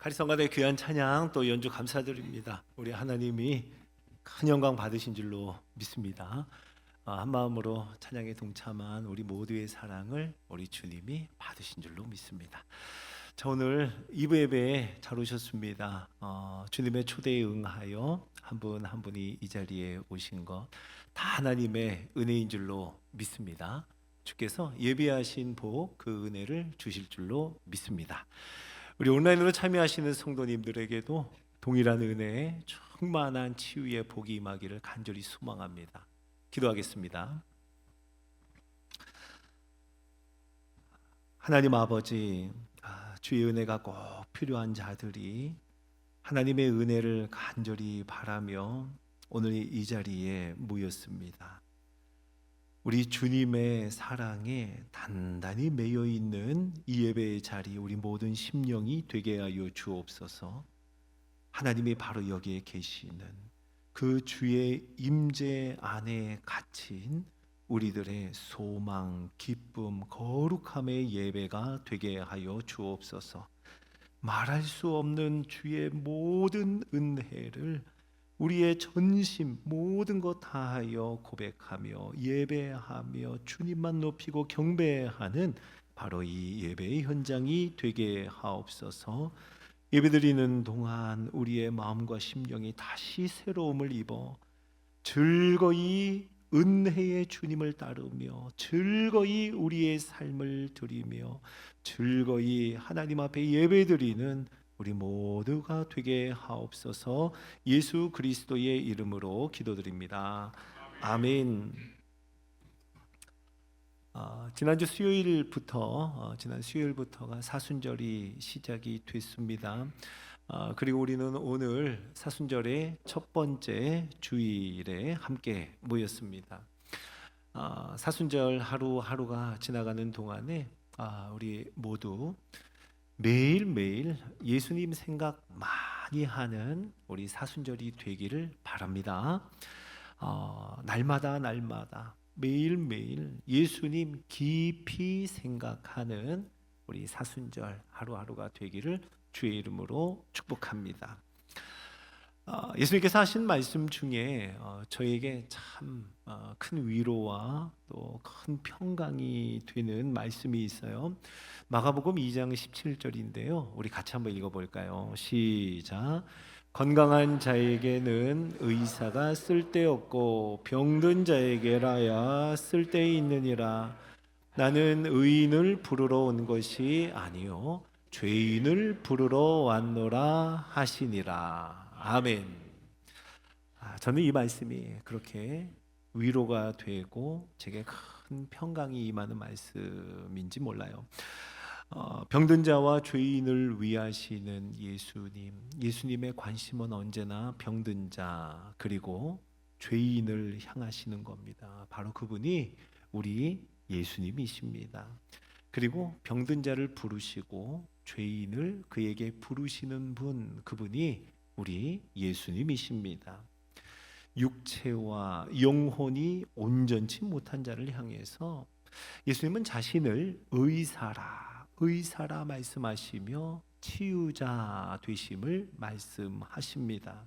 가리성가대 귀한 찬양 또 연주 감사드립니다. 우리 하나님이 큰 영광 받으신 줄로 믿습니다. 한 마음으로 찬양에 동참한 우리 모두의 사랑을 우리 주님이 받으신 줄로 믿습니다. 자, 오늘 2부 예배에 잘 오셨습니다. 주님의 초대에 응하여 한 분 한 분이 이 자리에 오신 것 다 하나님의 은혜인 줄로 믿습니다. 주께서 예비하신 복 그 은혜를 주실 줄로 믿습니다. 우리 온라인으로 참여하시는 성도님들에게도 동일한 은혜에 충만한 치유의 복이 임하기를 간절히 소망합니다. 기도하겠습니다. 하나님 아버지, 주의 은혜가 꼭 필요한 자들이 하나님의 은혜를 간절히 바라며 오늘 이 자리에 모였습니다. 우리 주님의 사랑에 단단히 매여 있는 이 예배의 자리, 우리 모든 심령이 되게 하여 주옵소서. 하나님이 바로 여기에 계시는 그 주의 임재 안에 갇힌 우리들의 소망, 기쁨, 거룩함의 예배가 되게 하여 주옵소서. 말할 수 없는 주의 모든 은혜를 우리의 전심 모든 것 다하여 고백하며 예배하며 주님만 높이고 경배하는 바로 이 예배의 현장이 되게 하옵소서. 예배드리는 동안 우리의 마음과 심령이 다시 새로움을 입어 즐거이 은혜의 주님을 따르며 즐거이 우리의 삶을 드리며 즐거이 하나님 앞에 예배드리는 우리 모두가 되게 하옵소서. 예수 그리스도의 이름으로 기도드립니다. 아멘. 지난 수요일부터가 사순절이 시작이 됐습니다. 그리고 우리는 오늘 사순절의 첫 번째 주일에 함께 모였습니다. 사순절 하루하루가 지나가는 동안에 우리 모두 매일매일 예수님 생각 많이 하는 우리 사순절이 되기를 바랍니다. 날마다 매일매일 예수님 깊이 생각하는 우리 사순절 하루하루가 되기를 주의 이름으로 축복합니다. 예수님께서 하신 말씀 중에 저에게 참 큰 위로와 또 큰 평강이 되는 말씀이 있어요. 마가복음 2장 17절인데요. 우리 같이 한번 읽어볼까요? 시작. 건강한 자에게는 의사가 쓸데없고 병든 자에게라야 쓸데있느니라. 나는 의인을 부르러 온 것이 아니요 죄인을 부르러 왔노라 하시니라. 아멘. 저는 이 말씀이 그렇게 위로가 되고 제게 큰 평강이 임하는 말씀인지 몰라요. 병든 자와 죄인을 위하시는 예수님의 관심은 언제나 병든 자 그리고 죄인을 향하시는 겁니다. 바로 그분이 우리 예수님이십니다. 그리고 병든 자를 부르시고 죄인을 그에게 부르시는 분, 그분이 우리 예수님이십니다. 육체와 영혼이 온전치 못한 자를 향해서 예수님은 자신을 의사라 말씀하시며 치유자 되심을 말씀하십니다.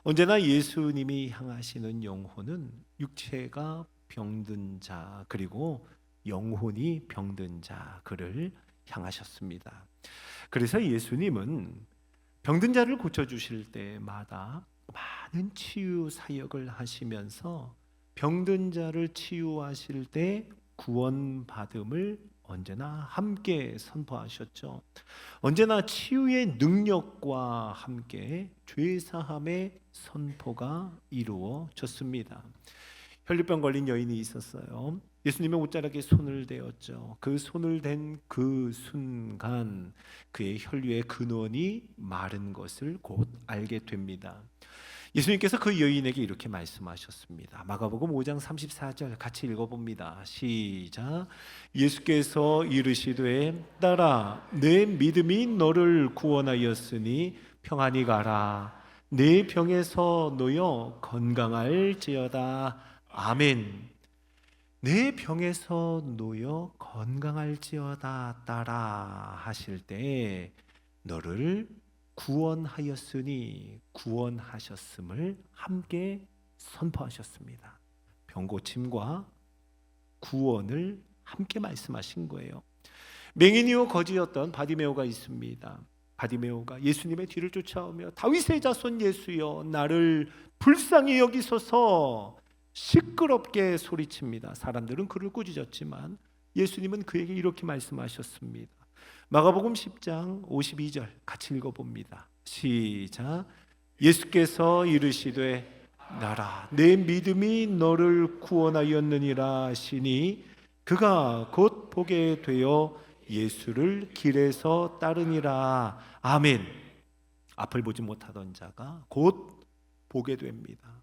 언제나 예수님이 향하시는 영혼은 육체가 병든 자 그리고 영혼이 병든 자 그를 향하셨습니다. 그래서 예수님은 병든 자를 고쳐주실 때마다 많은 치유 사역을 하시면서 병든 자를 치유하실 때 구원받음을 언제나 함께 선포하셨죠. 언제나 치유의 능력과 함께 죄사함의 선포가 이루어졌습니다. 혈류병 걸린 여인이 있었어요. 예수님의 옷자락에 손을 대었죠. 그 손을 댄 그 순간 그의 혈류의 근원이 마른 것을 곧 알게 됩니다. 예수님께서 그 여인에게 이렇게 말씀하셨습니다. 마가복음 5장 34절 같이 읽어봅니다. 시작. 예수께서 이르시되 딸아 내 믿음이 너를 구원하였으니 평안히 가라. 내 병에서 놓여 건강할지어다. 아멘. 내 병에서 놓여 건강할지어다 딸아 하실 때 너를 구원하였으니 구원하셨음을 함께 선포하셨습니다. 병 고침과 구원을 함께 말씀하신 거예요. 맹인이요 거지였던 바디메오가 있습니다. 바디메오가 예수님의 뒤를 쫓아오며 다윗의 자손 예수여 나를 불쌍히 여기소서 시끄럽게 소리칩니다. 사람들은 그를 꾸짖었지만 예수님은 그에게 이렇게 말씀하셨습니다. 마가복음 10장 52절 같이 읽어봅니다. 시작. 예수께서 이르시되 나라 내 믿음이 너를 구원하였느니라 하시니 그가 곧 보게 되어 예수를 길에서 따르니라. 아멘. 앞을 보지 못하던 자가 곧 보게 됩니다.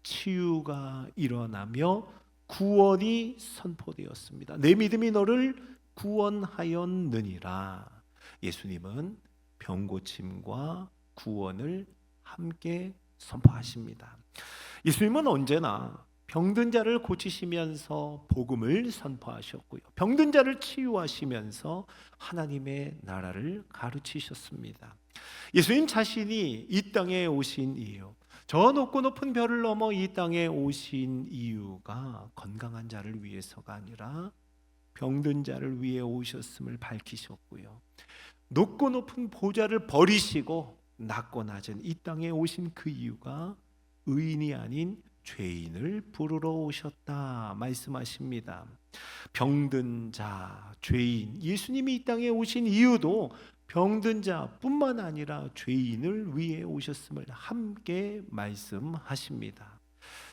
치유가 일어나며 구원이 선포되었습니다. 내 믿음이 너를 구원하였느니라. 예수님은 병고침과 구원을 함께 선포하십니다. 예수님은 언제나 병든 자를 고치시면서 복음을 선포하셨고요, 병든 자를 치유하시면서 하나님의 나라를 가르치셨습니다. 예수님 자신이 이 땅에 오신 이유, 저 높고 높은 별을 넘어 이 땅에 오신 이유가 건강한 자를 위해서가 아니라 병든 자를 위해 오셨음을 밝히셨고요, 높고 높은 보좌를 버리시고 낮고 낮은 이 땅에 오신 그 이유가 의인이 아닌 죄인을 부르러 오셨다 말씀하십니다. 병든 자, 죄인, 예수님이 이 땅에 오신 이유도 병든 자뿐만 아니라 죄인을 위해 오셨음을 함께 말씀하십니다.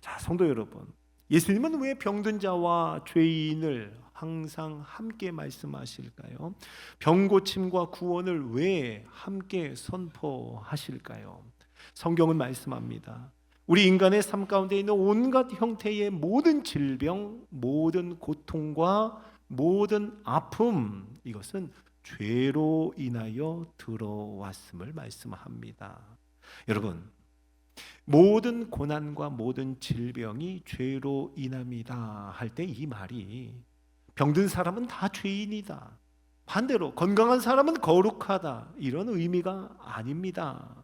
자, 성도 여러분, 예수님은 왜 병든 자와 죄인을 항상 함께 말씀하실까요? 병고침과 구원을 왜 함께 선포하실까요? 성경은 말씀합니다. 우리 인간의 삶 가운데 있는 온갖 형태의 모든 질병, 모든 고통과 모든 아픔, 이것은 죄로 인하여 들어왔음을 말씀합니다. 여러분, 모든 고난과 모든 질병이 죄로 인합니다 할 때 이 말이 병든 사람은 다 죄인이다, 반대로 건강한 사람은 거룩하다, 이런 의미가 아닙니다.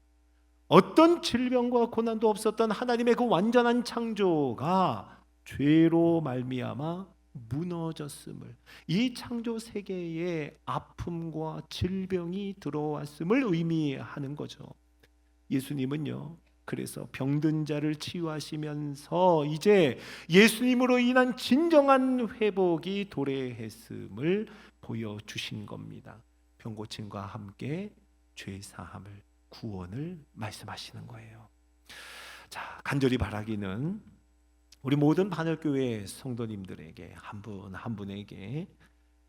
어떤 질병과 고난도 없었던 하나님의 그 완전한 창조가 죄로 말미암아 무너졌음을, 이 창조 세계에 아픔과 질병이 들어왔음을 의미하는 거죠. 예수님은요, 그래서 병든 자를 치유하시면서 이제 예수님으로 인한 진정한 회복이 도래했음을 보여주신 겁니다. 병고침과 함께 죄사함을, 구원을 말씀하시는 거예요. 자, 간절히 바라기는 우리 모든 바늘교회 성도님들에게 한 분 한 분에게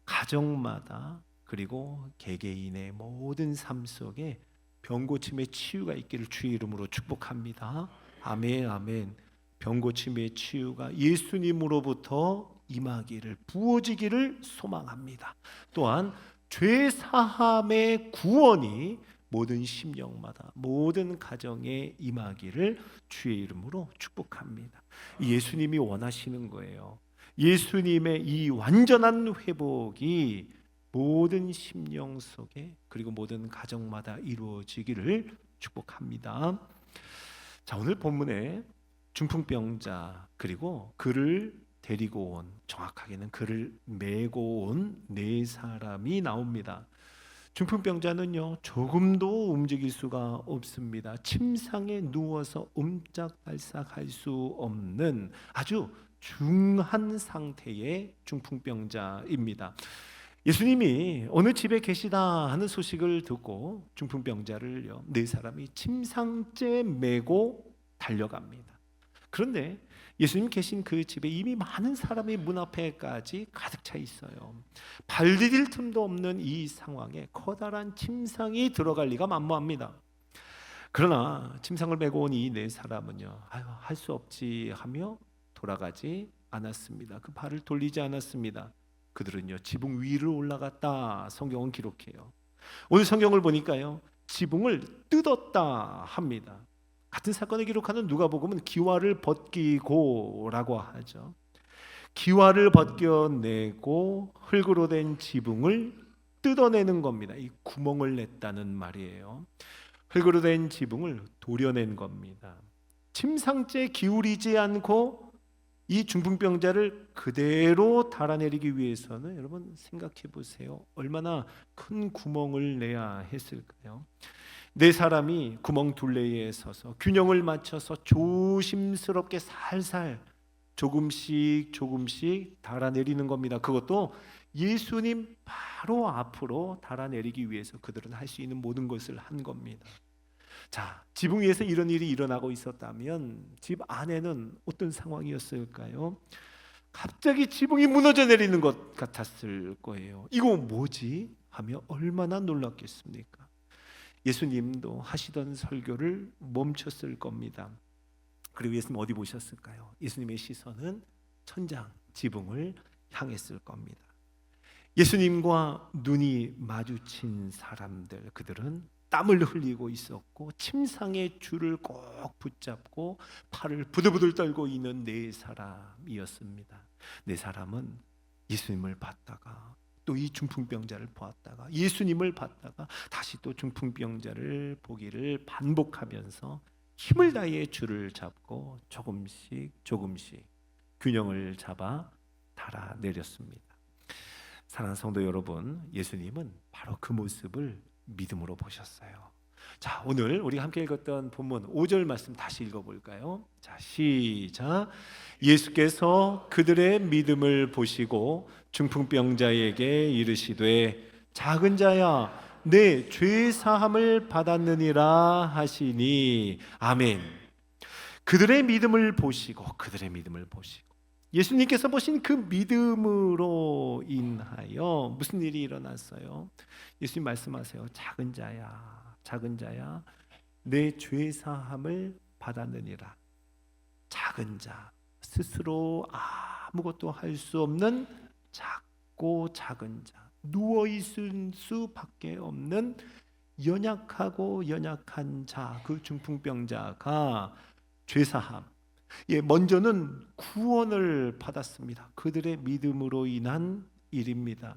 가정마다 그리고 개개인의 모든 삶 속에 병고침의 치유가 있기를 주의 이름으로 축복합니다. 아멘, 아멘. 병고침의 치유가 예수님으로부터 임하기를, 부어지기를 소망합니다. 또한 죄사함의 구원이 모든 심령마다, 모든 가정에 임하기를 주의 이름으로 축복합니다. 예수님이 원하시는 거예요. 예수님의 이 완전한 회복이 모든 심령 속에 그리고 모든 가정마다 이루어지기를 축복합니다. 자, 오늘 본문에 중풍병자 그리고 그를 데리고 온, 정확하게는 그를 메고 온 네 사람이 나옵니다. 중풍병자는요, 조금도 움직일 수가 없습니다. 침상에 누워서 옴짝달싹할 수 없는 아주 중한 상태의 중풍병자입니다. 예수님이 어느 집에 계시다 하는 소식을 듣고 중풍병자를요, 네 사람이 침상째 메고 달려갑니다. 그런데 예수님 계신 그 집에 이미 많은 사람이 문 앞에까지 가득 차 있어요. 발 디딜 틈도 없는 이 상황에 커다란 침상이 들어갈 리가 만무합니다. 그러나 침상을 메고 온 이 네 사람은요, 할 수 없지 하며 돌아가지 않았습니다. 그 발을 돌리지 않았습니다. 그들은요, 지붕 위를 올라갔다 성경은 기록해요. 오늘 성경을 보니까요, 지붕을 뜯었다 합니다. 같은 사건을 기록하는 누가복음은 기와를 벗기고라고 하죠. 기와를 벗겨내고 흙으로 된 지붕을 뜯어내는 겁니다. 이 구멍을 냈다는 말이에요. 흙으로 된 지붕을 도려낸 겁니다. 침상째 기울이지 않고 이 중풍병자를 그대로 달아내리기 위해서는 여러분 생각해 보세요. 얼마나 큰 구멍을 내야 했을까요? 네 사람이 구멍 둘레에 서서 균형을 맞춰서 조심스럽게 살살 조금씩 조금씩 달아내리는 겁니다. 그것도 예수님 바로 앞으로 달아내리기 위해서 그들은 할 수 있는 모든 것을 한 겁니다. 자, 지붕 위에서 이런 일이 일어나고 있었다면 집 안에는 어떤 상황이었을까요? 갑자기 지붕이 무너져 내리는 것 같았을 거예요. 이거 뭐지? 하며 얼마나 놀랐겠습니까? 예수님도 하시던 설교를 멈췄을 겁니다. 그리고 예수님 어디 보셨을까요? 예수님의 시선은 천장, 지붕을 향했을 겁니다. 예수님과 눈이 마주친 사람들, 그들은 땀을 흘리고 있었고 침상의 줄을 꼭 붙잡고 팔을 부들부들 떨고 있는 네 사람이었습니다. 네 사람은 예수님을 봤다가 또 이 중풍병자를 보았다가 예수님을 봤다가 다시 또 중풍병자를 보기를 반복하면서 힘을 다해 줄을 잡고 조금씩 조금씩 균형을 잡아 달아내렸습니다. 사랑하는 성도 여러분, 예수님은 바로 그 모습을 믿음으로 보셨어요. 자, 오늘 우리가 함께 읽었던 본문 5절 말씀 다시 읽어볼까요? 자, 시작. 예수께서 그들의 믿음을 보시고 중풍병자에게 이르시되 작은 자야 내 죄 사함을 받았느니라 하시니 아멘. 그들의 믿음을 보시고 예수님께서 보신 그 믿음으로 인하여 무슨 일이 일어났어요? 예수님 말씀하세요. 작은 자야 내 죄 사함을 받았느니라. 작은 자, 스스로 아무것도 할 수 없는 작고 작은 자, 누워 있을 수밖에 없는 연약하고 연약한 자, 그 중풍병자가 죄사함, 먼저는 구원을 받았습니다. 그들의 믿음으로 인한 일입니다.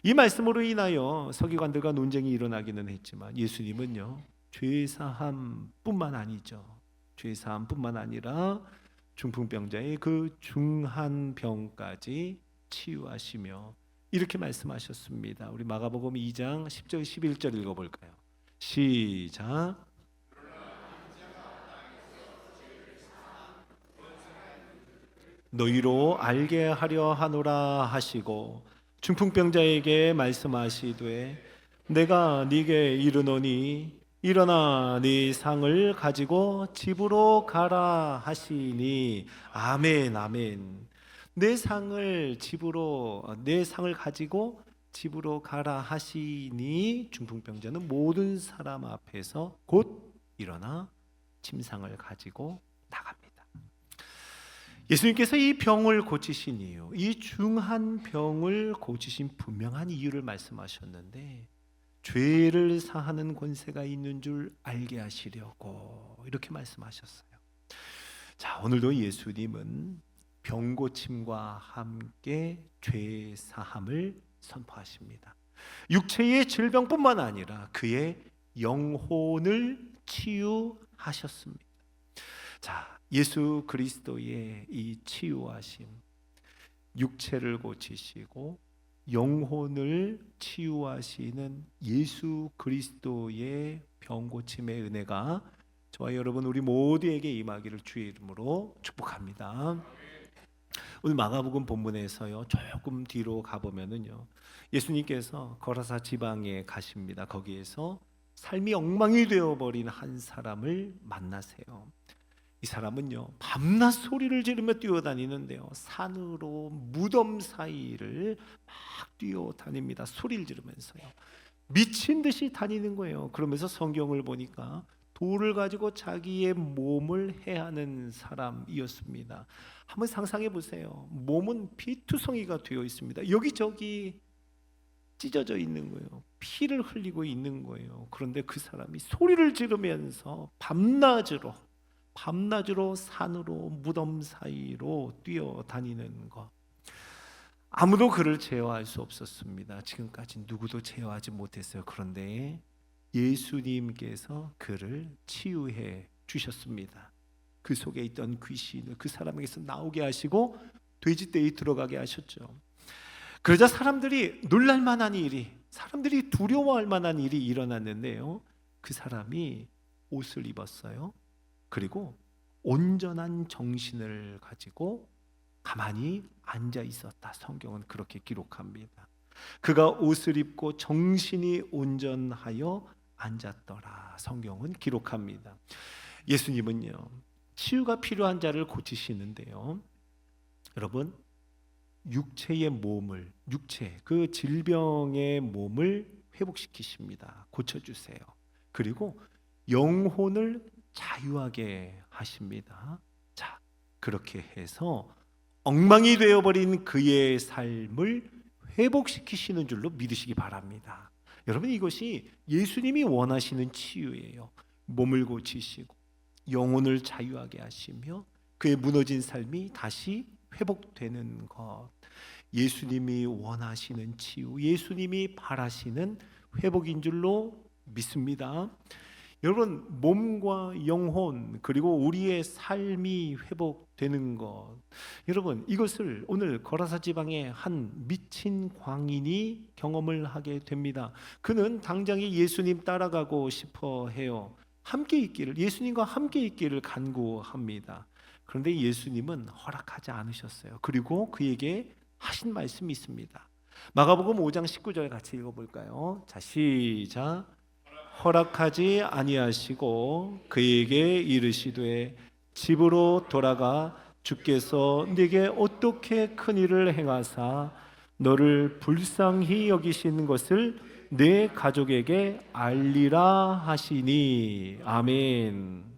이 말씀으로 인하여 서기관들과 논쟁이 일어나기는 했지만 예수님은요, 죄사함뿐만 아니죠. 죄사함뿐만 아니라 중풍병자의 그 중한 병까지 치유하시며 이렇게 말씀하셨습니다. 우리 마가복음 2장 10절 11절 읽어볼까요? 시작. 너희로 알게 하려 하노라 하시고 중풍병자에게 말씀하시되 내가 네게 이르노니 일어나 네 상을 가지고 집으로 가라 하시니 아멘 아멘. 내 상을 가지고 집으로 가라 하시니 중풍병자는 모든 사람 앞에서 곧 일어나 침상을 가지고 나갑니다. 예수님께서 이 병을 고치신 이유, 이 중한 병을 고치신 분명한 이유를 말씀하셨는데 죄를 사하는 권세가 있는 줄 알게 하시려고 이렇게 말씀하셨어요. 자, 오늘도 예수님은 병 고침과 함께 죄 사함을 선포하십니다. 육체의 질병뿐만 아니라 그의 영혼을 치유하셨습니다. 자, 예수 그리스도의 이 치유하심, 육체를 고치시고 영혼을 치유하시는 예수 그리스도의 병고침의 은혜가 저와 여러분 우리 모두에게 임하기를 주의 이름으로 축복합니다. 오늘 마가복음 본문에서요, 조금 뒤로 가보면은요, 예수님께서 거라사 지방에 가십니다. 거기에서 삶이 엉망이 되어버린 한 사람을 만나세요. 이 사람은요, 밤낮 소리를 지르며 뛰어다니는데요, 산으로 무덤 사이를 막 뛰어다닙니다. 소리를 지르면서요, 미친 듯이 다니는 거예요. 그러면서 성경을 보니까 돌을 가지고 자기의 몸을 해하는 사람이었습니다. 한번 상상해 보세요. 몸은 피투성이가 되어 있습니다. 여기저기 찢어져 있는 거예요. 피를 흘리고 있는 거예요. 그런데 그 사람이 소리를 지르면서 밤낮으로 산으로 무덤 사이로 뛰어다니는 것, 아무도 그를 제어할 수 없었습니다. 지금까지 누구도 제어하지 못했어요. 그런데 예수님께서 그를 치유해 주셨습니다. 그 속에 있던 귀신을 그 사람에게서 나오게 하시고 돼지떼에 들어가게 하셨죠. 그러자 사람들이 놀랄 만한 일이, 사람들이 두려워할 만한 일이 일어났는데요, 그 사람이 옷을 입었어요. 그리고 온전한 정신을 가지고 가만히 앉아 있었다. 성경은 그렇게 기록합니다. 그가 옷을 입고 정신이 온전하여 앉았더라. 성경은 기록합니다. 예수님은요, 치유가 필요한 자를 고치시는데요, 여러분, 육체의 몸을, 그 질병의 몸을 회복시키십니다. 고쳐주세요. 그리고 영혼을 자유하게 하십니다. 자, 그렇게 해서 엉망이 되어버린 그의 삶을 회복시키시는 줄로 믿으시기 바랍니다. 여러분, 이것이 예수님이 원하시는 치유예요. 몸을 고치시고 영혼을 자유하게 하시며 그의 무너진 삶이 다시 회복되는 것, 예수님이 원하시는 치유, 예수님이 바라시는 회복인 줄로 믿습니다. 여러분, 몸과 영혼 그리고 우리의 삶이 회복되는 것, 여러분, 이것을 오늘 거라사 지방의 한 미친 광인이 경험을 하게 됩니다. 그는 당장에 예수님 따라가고 싶어 해요. 함께 있기를, 예수님과 함께 있기를 간구합니다. 그런데 예수님은 허락하지 않으셨어요. 그리고 그에게 하신 말씀이 있습니다. 마가복음 5장 19절 같이 읽어볼까요? 자, 시작. 허락하지 아니하시고 그에게 이르시되 집으로 돌아가 주께서 네게 어떻게 큰 일을 행하사 너를 불쌍히 여기신 것을 내 가족에게 알리라 하시니. 아멘.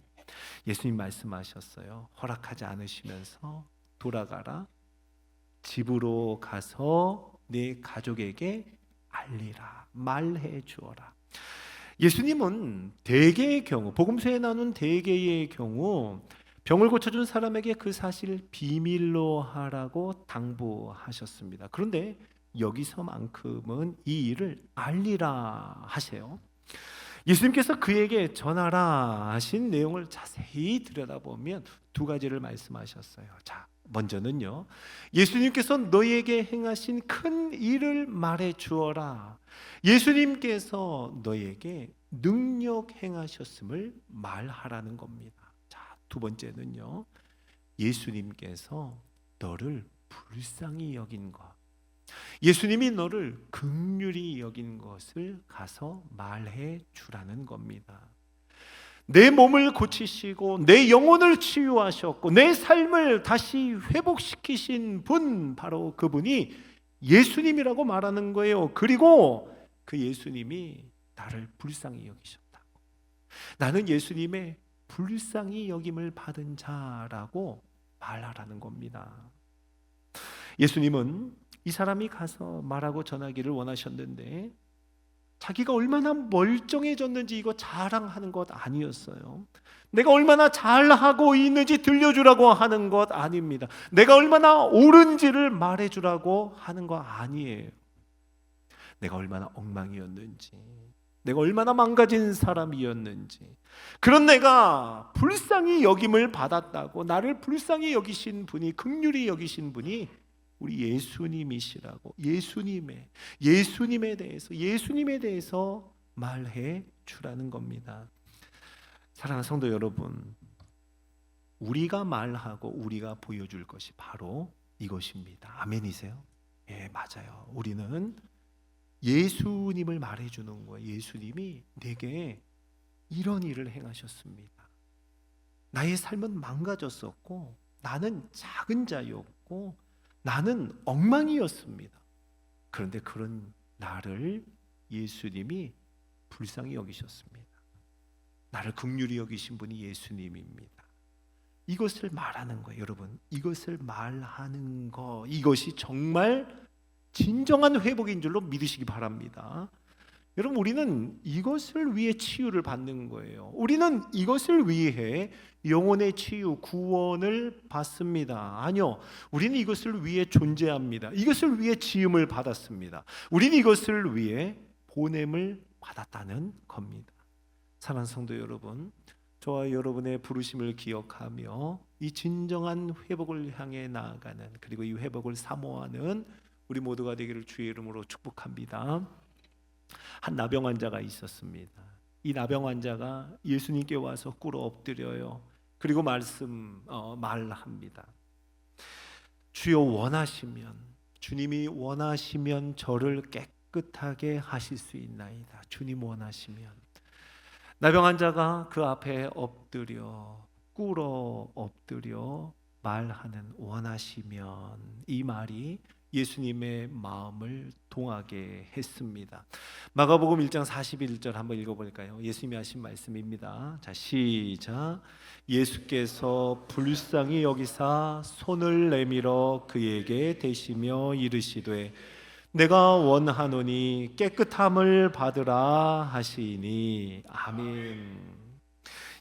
예수님 말씀하셨어요. 허락하지 않으시면서 돌아가라, 집으로 가서 내 가족에게 알리라, 말해 주어라. 예수님은 대개의 경우, 복음서에 나오는 대개의 경우 병을 고쳐준 사람에게 그 사실을 비밀로 하라고 당부하셨습니다. 그런데 여기서만큼은 이 일을 알리라 하세요. 예수님께서 그에게 전하라 하신 내용을 자세히 들여다보면 두 가지를 말씀하셨어요. 자, 먼저는요, 예수님께서 너희에게 행하신 큰 일을 말해 주어라. 예수님께서 너희에게 능력 행하셨음을 말하라는 겁니다. 자, 두 번째는요, 예수님께서 너를 불쌍히 여긴 것, 예수님이 너를 긍휼히 여긴 것을 가서 말해 주라는 겁니다. 내 몸을 고치시고 내 영혼을 치유하셨고 내 삶을 다시 회복시키신 분, 바로 그분이 예수님이라고 말하는 거예요. 그리고 그 예수님이 나를 불쌍히 여기셨다고, 나는 예수님의 불쌍히 여김을 받은 자라고 말하라는 겁니다. 예수님은 이 사람이 가서 말하고 전하기를 원하셨는데 자기가 얼마나 멀쩡해졌는지 이거 자랑하는 것 아니었어요. 내가 얼마나 잘하고 있는지 들려주라고 하는 것 아닙니다. 내가 얼마나 옳은지를 말해주라고 하는 거 아니에요. 내가 얼마나 엉망이었는지, 내가 얼마나 망가진 사람이었는지, 그런 내가 불쌍히 여김을 받았다고, 나를 불쌍히 여기신 분이, 긍휼히 여기신 분이 우리 예수님이시라고, 예수님에 대해서 말해 주라는 겁니다. 사랑하는 성도 여러분, 우리가 말하고 우리가 보여줄 것이 바로 이것입니다. 아멘이세요? 예, 맞아요. 우리는 예수님을 말해주는 거예요. 예수님이 내게 이런 일을 행하셨습니다. 나의 삶은 망가졌었고 나는 작은 자였고 나는 엉망이었습니다. 그런데 그런 나를 예수님이 불쌍히 여기셨습니다. 나를 긍휼히 여기신 분이 예수님입니다. 이것을 말하는 거예요. 여러분, 이것을 말하는 거, 이것이 정말 진정한 회복인 줄로 믿으시기 바랍니다. 여러분, 우리는 이것을 위해 치유를 받는 거예요. 우리는 이것을 위해 영혼의 치유, 구원을 받습니다. 아니요, 우리는 이것을 위해 존재합니다. 이것을 위해 지음을 받았습니다. 우리는 이것을 위해 보냄을 받았다는 겁니다. 사랑하는 성도 여러분, 저와 여러분의 부르심을 기억하며 이 진정한 회복을 향해 나아가는, 그리고 이 회복을 사모하는 우리 모두가 되기를 주의 이름으로 축복합니다. 한 나병 환자가 있었습니다. 이 나병 환자가 예수님께 와서 꿇어 엎드려요. 그리고 말합니다. 주여 원하시면, 주님이 원하시면 저를 깨끗하게 하실 수 있나이다. 주님 원하시면. 나병 환자가 그 앞에 꿇어 엎드려 말하는 원하시면, 이 말이 예수님의 마음을 동하게 했습니다. 마가복음 1장 41절 한번 읽어볼까요? 예수님이 하신 말씀입니다. 자, 시작. 예수께서 불쌍히 여기사 손을 내밀어 그에게 대시며 이르시되 내가 원하노니 깨끗함을 받으라 하시니. 아멘.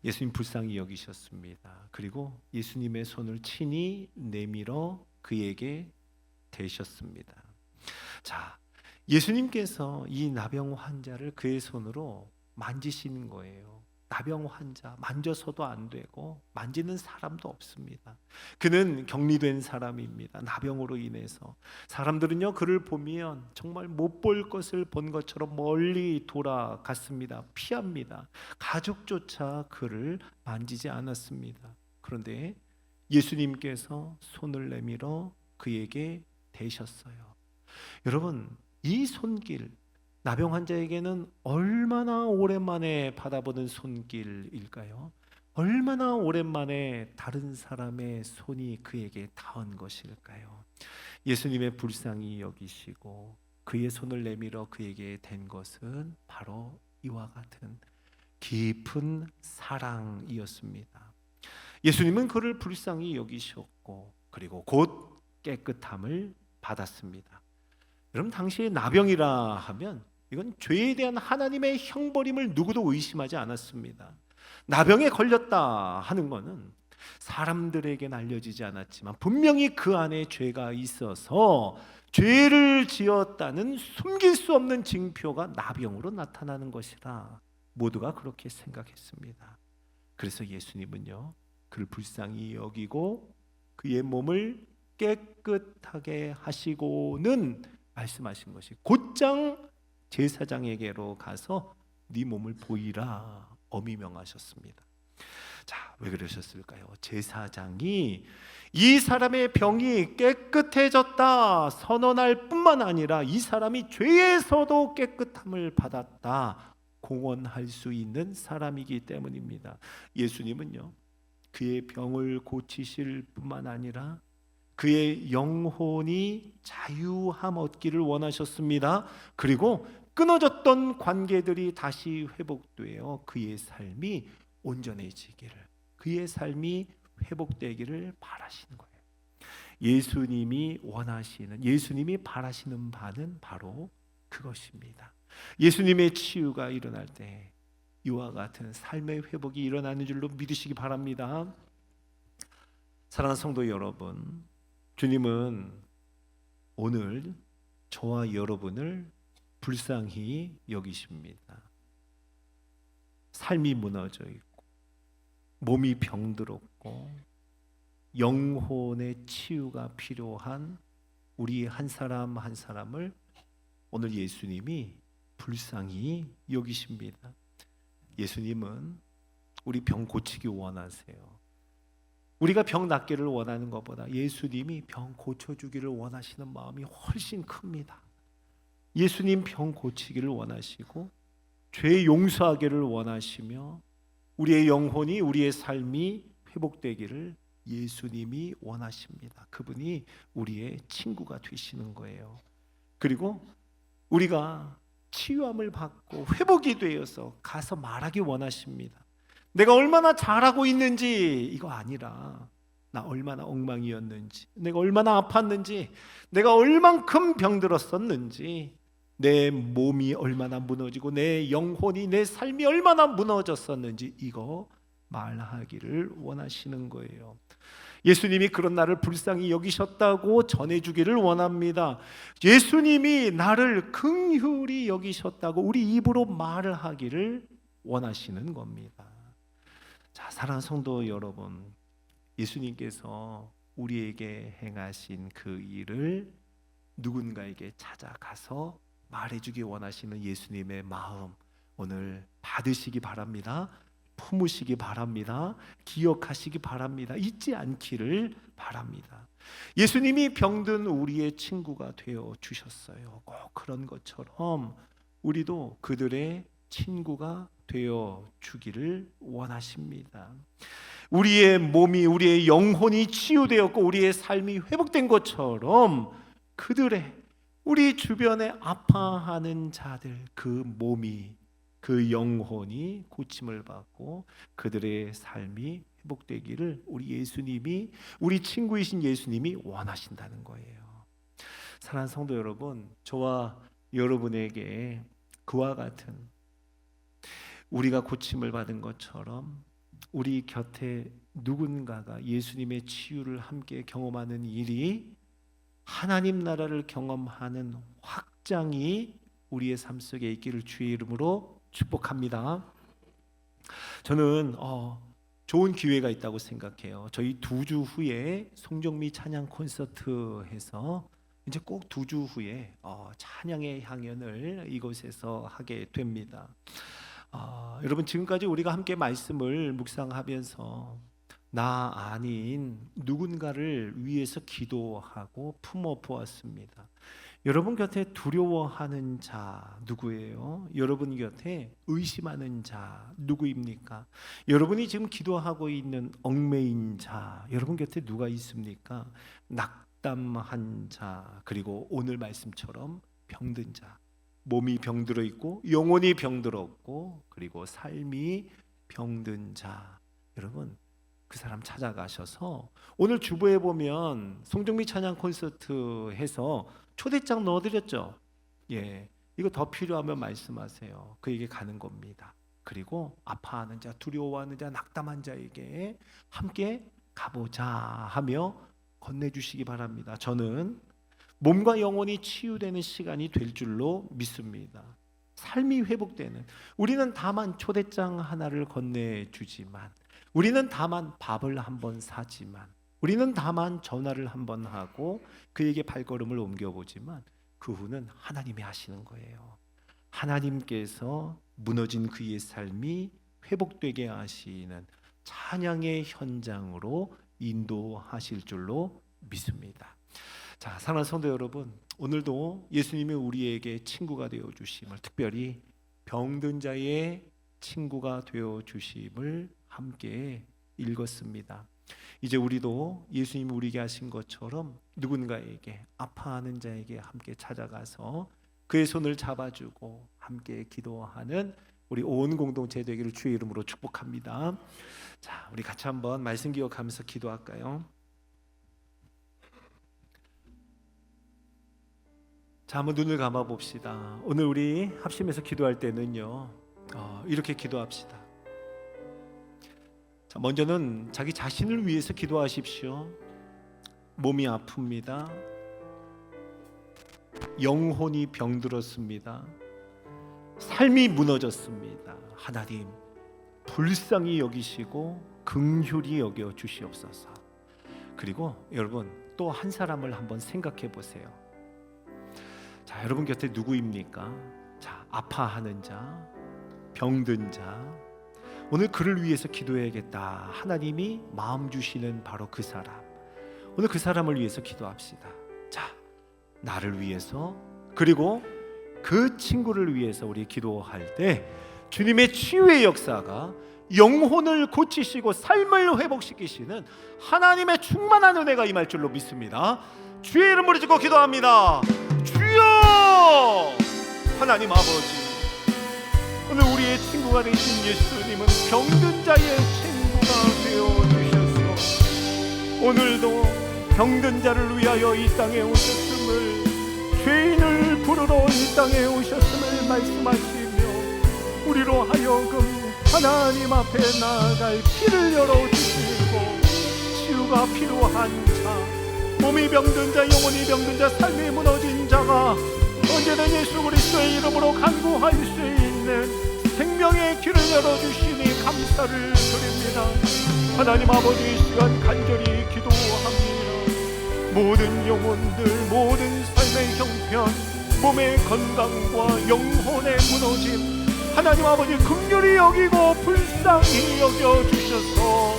예수님 불쌍히 여기셨습니다. 그리고 예수님의 손을 친히 내밀어 그에게 되셨습니다. 자, 예수님께서 이 나병 환자를 그의 손으로 만지시는 거예요. 나병 환자, 만져서도 안 되고 만지는 사람도 없습니다. 그는 격리된 사람입니다. 나병으로 인해서 사람들은요, 그를 보면 정말 못 볼 것을 본 것처럼 멀리 돌아갔습니다. 피합니다. 가족조차 그를 만지지 않았습니다. 그런데 예수님께서 손을 내밀어 그에게 대셨어요. 여러분, 이 손길, 나병 환자에게는 얼마나 오랜만에 받아보는 손길일까요? 얼마나 오랜만에 다른 사람의 손이 그에게 닿은 것일까요? 예수님의 불쌍히 여기시고 그의 손을 내밀어 그에게 된 것은 바로 이와 같은 깊은 사랑이었습니다. 예수님은 그를 불쌍히 여기셨고 그리고 곧 깨끗함을 받았습니다. 여러분, 당시에 나병이라 하면 이건 죄에 대한 하나님의 형벌임을 누구도 의심하지 않았습니다. 나병에 걸렸다 하는 것은 사람들에게는 알려지지 않았지만 분명히 그 안에 죄가 있어서 죄를 지었다는 숨길 수 없는 징표가 나병으로 나타나는 것이라 모두가 그렇게 생각했습니다. 그래서 예수님은요, 그를 불쌍히 여기고 그의 몸을 깨끗하게 하시고는 말씀하신 것이 곧장 제사장에게로 가서 네 몸을 보이라 엄히 명하셨습니다. 자, 왜 그러셨을까요? 제사장이 이 사람의 병이 깨끗해졌다 선언할 뿐만 아니라 이 사람이 죄에서도 깨끗함을 받았다 공언할 수 있는 사람이기 때문입니다. 예수님은요, 그의 병을 고치실 뿐만 아니라 그의 영혼이 자유함 얻기를 원하셨습니다. 그리고 끊어졌던 관계들이 다시 회복되어 그의 삶이 온전해지기를, 그의 삶이 회복되기를 바라시는 거예요. 예수님이 원하시는, 예수님이 바라시는 바는 바로 그것입니다. 예수님의 치유가 일어날 때 이와 같은 삶의 회복이 일어나는 줄로 믿으시기 바랍니다. 사랑하는 성도 여러분, 주님은 오늘 저와 여러분을 불쌍히 여기십니다. 삶이 무너져 있고 몸이 병들었고 영혼의 치유가 필요한 우리 한 사람 한 사람을 오늘 예수님이 불쌍히 여기십니다. 예수님은 우리 병 고치기 원하세요. 우리가 병 낫기를 원하는 것보다 예수님이 병 고쳐주기를 원하시는 마음이 훨씬 큽니다. 예수님 병 고치기를 원하시고 죄 용서하기를 원하시며 우리의 영혼이, 우리의 삶이 회복되기를 예수님이 원하십니다. 그분이 우리의 친구가 되시는 거예요. 그리고 우리가 치유함을 받고 회복이 되어서 가서 말하기 원하십니다. 내가 얼마나 잘하고 있는지 이거 아니라 나 얼마나 엉망이었는지, 내가 얼마나 아팠는지, 내가 얼만큼 병들었었는지, 내 몸이 얼마나 무너지고 내 영혼이, 내 삶이 얼마나 무너졌었는지 이거 말하기를 원하시는 거예요. 예수님이 그런 나를 불쌍히 여기셨다고 전해주기를 원합니다. 예수님이 나를 긍휼히 여기셨다고 우리 입으로 말을 하기를 원하시는 겁니다. 자, 사랑하는 성도 여러분, 예수님께서 우리에게 행하신 그 일을 누군가에게 찾아가서 말해주기 원하시는 예수님의 마음, 오늘 받으시기 바랍니다. 품으시기 바랍니다. 기억하시기 바랍니다. 잊지 않기를 바랍니다. 예수님이 병든 우리의 친구가 되어 주셨어요. 꼭 그런 것처럼 우리도 그들의 친구가 되어 주기를 원하십니다. 우리의 몸이, 우리의 영혼이 치유되었고 우리의 삶이 회복된 것처럼 그들의, 우리 주변에 아파하는 자들, 그 몸이, 그 영혼이 고침을 받고 그들의 삶이 회복되기를 우리 예수님이, 우리 친구이신 예수님이 원하신다는 거예요. 사랑하는 성도 여러분, 저와 여러분에게 그와 같은, 우리가 고침을 받은 것처럼 우리 곁에 누군가가 예수님의 치유를 함께 경험하는 일이, 하나님 나라를 경험하는 확장이 우리의 삶 속에 있기를 주의 이름으로 축복합니다. 저는 좋은 기회가 있다고 생각해요. 저희 2주 후에 송정미 찬양 콘서트 해서 이제 꼭 2주 후에 찬양의 향연을 이곳에서 하게 됩니다. 여러분, 지금까지 우리가 함께 말씀을 묵상하면서 나 아닌 누군가를 위해서 기도하고 품어 보았습니다. 여러분 곁에 두려워하는 자 누구예요? 여러분 곁에 의심하는 자 누구입니까? 여러분이 지금 기도하고 있는 얽매인 자, 여러분 곁에 누가 있습니까? 낙담한 자, 그리고 오늘 말씀처럼 병든 자, 몸이 병들어 있고 영혼이 병들었고 그리고 삶이 병든 자, 여러분 그 사람 찾아가셔서, 오늘 주보에 보면 송정미 찬양 콘서트 해서 초대장 넣어드렸죠. 예, 이거 더 필요하면 말씀하세요. 그에게 가는 겁니다. 그리고 아파하는 자, 두려워하는 자, 낙담한 자에게 함께 가보자 하며 건네주시기 바랍니다. 저는 몸과 영혼이 치유되는 시간이 될 줄로 믿습니다. 삶이 회복되는, 우리는 다만 초대장 하나를 건네주지만, 우리는 다만 밥을 한번 사지만, 우리는 다만 전화를 한번 하고 그에게 발걸음을 옮겨보지만 그 후는 하나님이 하시는 거예요. 하나님께서 무너진 그의 삶이 회복되게 하시는 찬양의 현장으로 인도하실 줄로 믿습니다. 자, 사랑하는 성도 여러분, 오늘도 예수님이 우리에게 친구가 되어 주심을, 특별히 병든 자의 친구가 되어 주심을 함께 읽었습니다. 이제 우리도 예수님이 우리에게 하신 것처럼 누군가에게, 아파하는 자에게 함께 찾아가서 그의 손을 잡아주고 함께 기도하는 우리 온 공동체 되기를 주의 이름으로 축복합니다. 자, 우리 같이 한번 말씀 기억하면서 기도할까요? 자, 한번 눈을 감아 봅시다. 오늘 우리 합심해서 기도할 때는요, 이렇게 기도합시다. 자, 먼저는 자기 자신을 위해서 기도하십시오. 몸이 아픕니다. 영혼이 병들었습니다. 삶이 무너졌습니다. 하나님, 불쌍히 여기시고 긍휼히 여겨 주시옵소서. 그리고 여러분, 또 한 사람을 한번 생각해 보세요. 자, 여러분 곁에 누구입니까? 자, 아파하는 자, 병든 자, 오늘 그를 위해서 기도해야겠다. 하나님이 마음 주시는 바로 그 사람, 오늘 그 사람을 위해서 기도합시다. 자, 나를 위해서, 그리고 그 친구를 위해서 우리 기도할 때 주님의 치유의 역사가 영혼을 고치시고 삶을 회복시키시는 하나님의 충만한 은혜가 임할 줄로 믿습니다. 주의 이름으로 짓고 기도합니다. 주여! 하나님 아버지, 오늘 우리의 친구가 되신 예수님은 병든 자의 친구가 되어주셔서 오늘도 병든 자를 위하여 이 땅에 오셨음을, 죄인을 부르러 이 땅에 오셨음을 말씀하시며 우리로 하여금 하나님 앞에 나아갈 길을 열어주시고 치유가 필요한 자, 몸이 병든 자, 영혼이 병든 자, 삶이 무너진 자가 언제든 예수 그리스도의 이름으로 간구할 수 있는 생명의 길을 열어주시니 감사를 드립니다. 하나님 아버지, 이 시간 간절히 기도합니다. 모든 영혼들, 모든 삶의 형편, 몸의 건강과 영혼의 무너짐, 하나님 아버지 긍휼히 여기고 불쌍히 여겨주셔서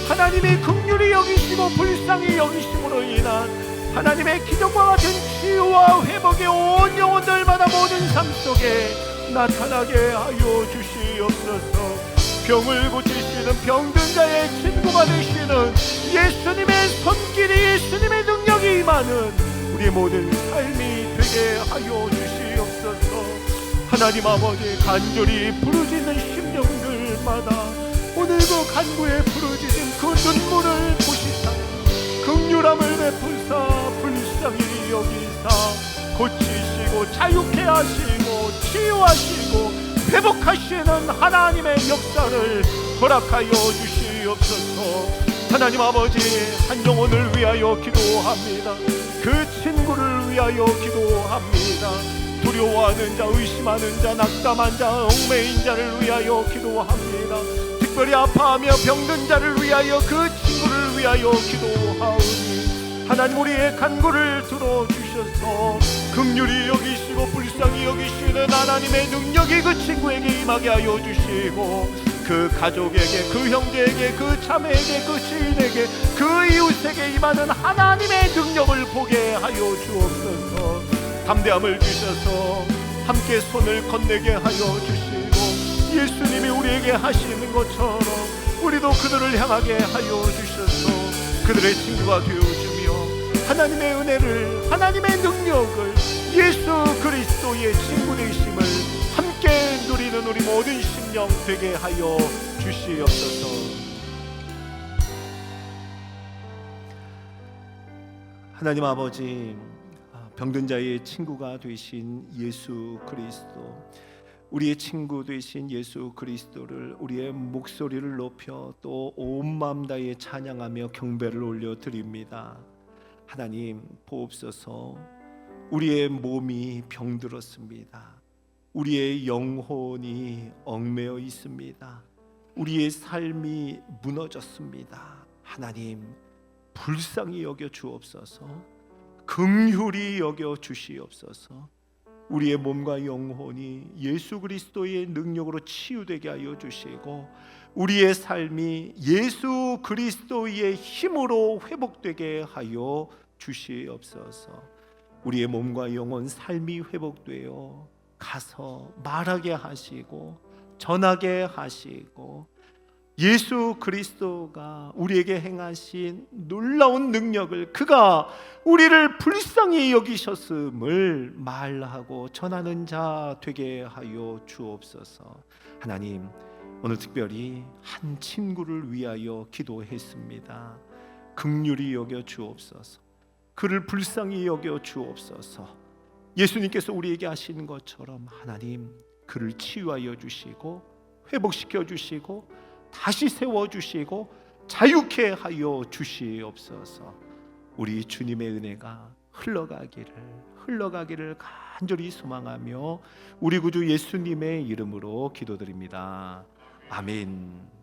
하나님이 긍휼히 여기시고 불쌍히 여기심으로 인한 하나님의 기적과 같은 치유와 회복의 온 영혼들마다 모든 삶 속에 나타나게 하여 주시옵소서. 병을 고치시는 병든 자의 친구가 되시는 예수님의 손길이, 예수님의 능력이 임하는 우리의 모든 삶이 되게 하여 주시옵소서. 하나님 아버지, 간절히 부르짖는 심령들마다 오늘 그 간구에 부르짖은 그 눈물을 보시사 긍휼함을 베푸사 불쌍히 여기사 고치시고 자유케 하시고 치유하시고 회복하시는 하나님의 역사를 허락하여 주시옵소서. 하나님 아버지, 한 영혼을 위하여 기도합니다. 그 친구를 위하여 기도합니다. 두려워하는 자, 의심하는 자, 낙담한 자, 얽매인 자를 위하여 기도합니다. 특별히 아파하며 병든 자를 위하여 그 친구를 위하여 기도하오니 하나님 우리의 간구를 들어주셔서 긍휼히 여기시고 불쌍히 여기시는 하나님의 능력이 그 친구에게 임하게 하여 주시고 그 가족에게, 그 형제에게, 그 자매에게, 그 지인에게, 그 이웃에게 임하는 하나님의 능력을 보게 하여 주옵소서. 담대함을 주셔서 함께 손을 건네게 하여 주시고 예수님이 우리에게 하시는 것처럼 우리도 그들을 향하게 하여 주셔서 그들의 친구가 되어주며 하나님의 은혜를, 하나님의 능력을, 예수 그리스도의 친구 되심을 함께 누리는 우리 모든 심령 되게 하여 주시옵소서. 하나님 아버지, 병든 자의 친구가 되신 예수 그리스도, 우리의 친구 되신 예수 그리스도를 우리의 목소리를 높여 또 온 마음 다해 찬양하며 경배를 올려드립니다. 하나님 보옵소서. 우리의 몸이 병들었습니다. 우리의 영혼이 얽매여 있습니다. 우리의 삶이 무너졌습니다. 하나님 불쌍히 여겨 주옵소서. 긍휼히 여겨 주시옵소서. 우리의 몸과 영혼이 예수 그리스도의 능력으로 치유되게 하여 주시고 우리의 삶이 예수 그리스도의 힘으로 회복되게 하여 주시옵소서. 우리의 몸과 영혼 삶이 회복되어 가서 말하게 하시고 전하게 하시고 예수 그리스도가 우리에게 행하신 놀라운 능력을, 그가 우리를 불쌍히 여기셨음을 말하고 전하는 자 되게 하여 주옵소서. 하나님, 오늘 특별히 한 친구를 위하여 기도했습니다. 긍휼히 여겨 주옵소서. 그를 불쌍히 여겨 주옵소서. 예수님께서 우리에게 하시는 것처럼 하나님 그를 치유하여 주시고 회복시켜 주시고 다시 세워주시고 자유케 하여 주시옵소서. 우리 주님의 은혜가 흘러가기를 간절히 소망하며 우리 구주 예수님의 이름으로 기도드립니다. 아멘.